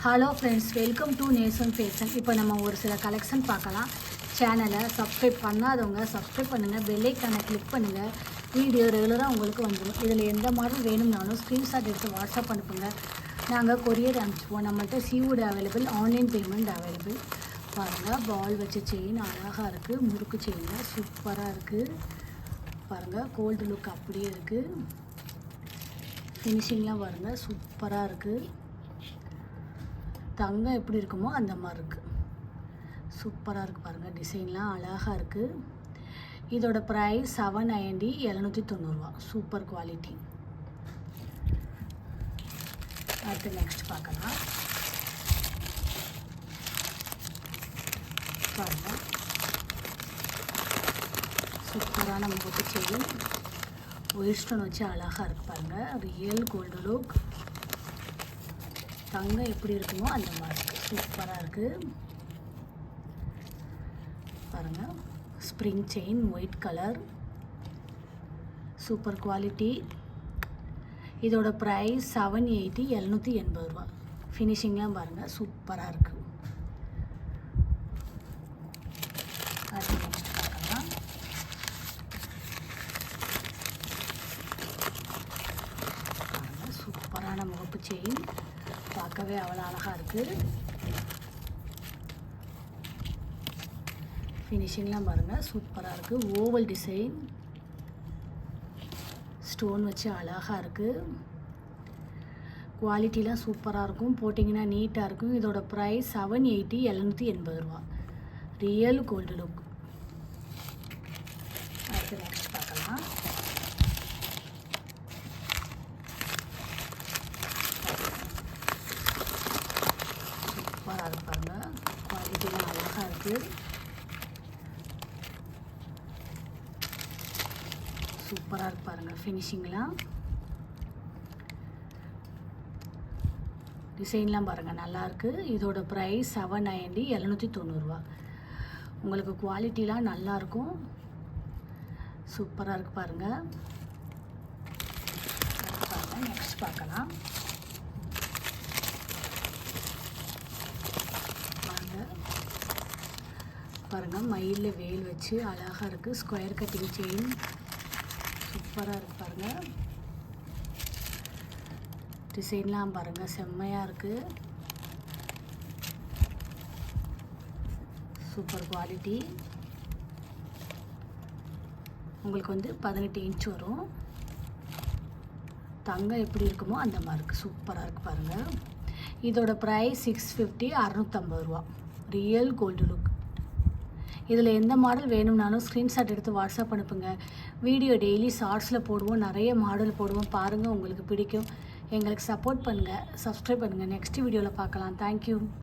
Hello friends, welcome to Nesan fashion. இப்போ நம்ம ஒரு சில கலெக்ஷன் பார்க்கலாம். சேனலை சப்ஸ்கிரைப் பண்ணாதவங்க சப்ஸ்கிரைப் பண்ணுங்கள், பெல் ஐக்கானை கிளிக் பண்ணுங்கள். வீடியோ ரெகுலராக உங்களுக்கு வந்துடும். இதில் எந்த மாடல் வேணும்னாலும் ஸ்க்ரீன்ஷாட் எடுத்து வாட்ஸ்அப் அனுப்புங்க, நாங்கள் கொரியர் அனுப்பிச்சுவோம். நம்மள்கிட்ட seaweed available, online payment available. பாருங்கள், பால் வச்ச செயின் அழகாக இருக்குது, முறுக்கு செயின் சூப்பராக இருக்குது. பாருங்கள், கோல்டு லுக் அப்படியே இருக்குது. ஃபினிஷிங்லாம் பாருங்கள், சூப்பராக இருக்குது. தங்கம் எப்படி இருக்குமோ அந்த மாதிரி இருக்குது. சூப்பராக இருக்குது பாருங்கள், டிசைன்லாம் அழகாக இருக்குது. இதோட ப்ரைஸ் 790, 790 சூப்பர் குவாலிட்டி. அடுத்து நெக்ஸ்ட் பார்க்கலாம். பாருங்கள், சூப்பரான முகப்பு செயின், ஒயிட் ஸ்டோன் வச்சு அழகாக இருக்குது பாருங்கள். Real gold look. தங்கம் எப்படி இருக்குமோ அந்த மாதிரி இருக்குது, சூப்பராக இருக்குது பாருங்கள். Spring chain, white colour, super quality. இதோட ப்ரைஸ் 780, 780 ஃபினிஷிங்லாம் பாருங்கள், சூப்பராக இருக்குது. அது நெக்ஸ்ட் பார்க்கலாம். பாருங்கள், சூப்பரான முகப்பு செயின், பார்க்கவே அவ்வளோ அழகாக இருக்குது. ஃபினிஷிங்லாம் பாருங்கள், சூப்பராக இருக்குது. ஓவல் டிசைன், ஸ்டோன் வச்சு அழகாக இருக்குது. குவாலிட்டிலாம் சூப்பராக இருக்கும், போட்டிங்கன்னா நீட்டாக இருக்கும். இதோட ப்ரைஸ் 780, 780 ரியல் கோல்டு லுக். அடுத்து நெக்ஸ்ட் பார்க்கலாம். சூப்பராக இருப்பாங்க, குவாலிட்டிலாம் அழகாக இருக்குது. சூப்பராக இருப்பாருங்க, ஃபினிஷிங்லாம் டிசைன்லாம் பாருங்கள், நல்லாயிருக்கு. இதோட ப்ரைஸ் 790, 790 உங்களுக்கு குவாலிட்டிலாம் நல்லாயிருக்கும், சூப்பராக இருக்குது பாருங்கள். பாருங்கள், நெக்ஸ்ட் பார்க்கலாம். பாருங்கள், மயிலில் வேல் வச்சு அழகாக இருக்குது. ஸ்கொயர் கட்டிங் செயின் சூப்பராக இருக்குது பாருங்கள். டிசைன்லாம் பாருங்கள், செம்மையாக இருக்குது. Super quality. உங்களுக்கு 18 இன்ச் வரும். தங்கம் எப்படி இருக்குமோ அந்த மாதிரி இருக்குது, சூப்பராக இருக்குது பாருங்கள். இதோட ப்ரைஸ் 650, 650 ரியல் கோல்டு லுக். இதில் எந்த மாடல் வேணும்னாலும் ஸ்க்ரீன்ஷாட் எடுத்து வாட்ஸ்அப் அனுப்புங்க. வீடியோ டெய்லி ஷார்ட்ஸில் போடுவோம், நிறைய மாடல் போடுவோம். பாருங்கள், உங்களுக்கு பிடிக்கும். எங்களுக்கு சப்போர்ட் பண்ணுங்கள், சப்ஸ்கிரைப் பண்ணுங்கள். நெக்ஸ்ட் வீடியோவில் பார்க்கலாம். தேங்க்யூ.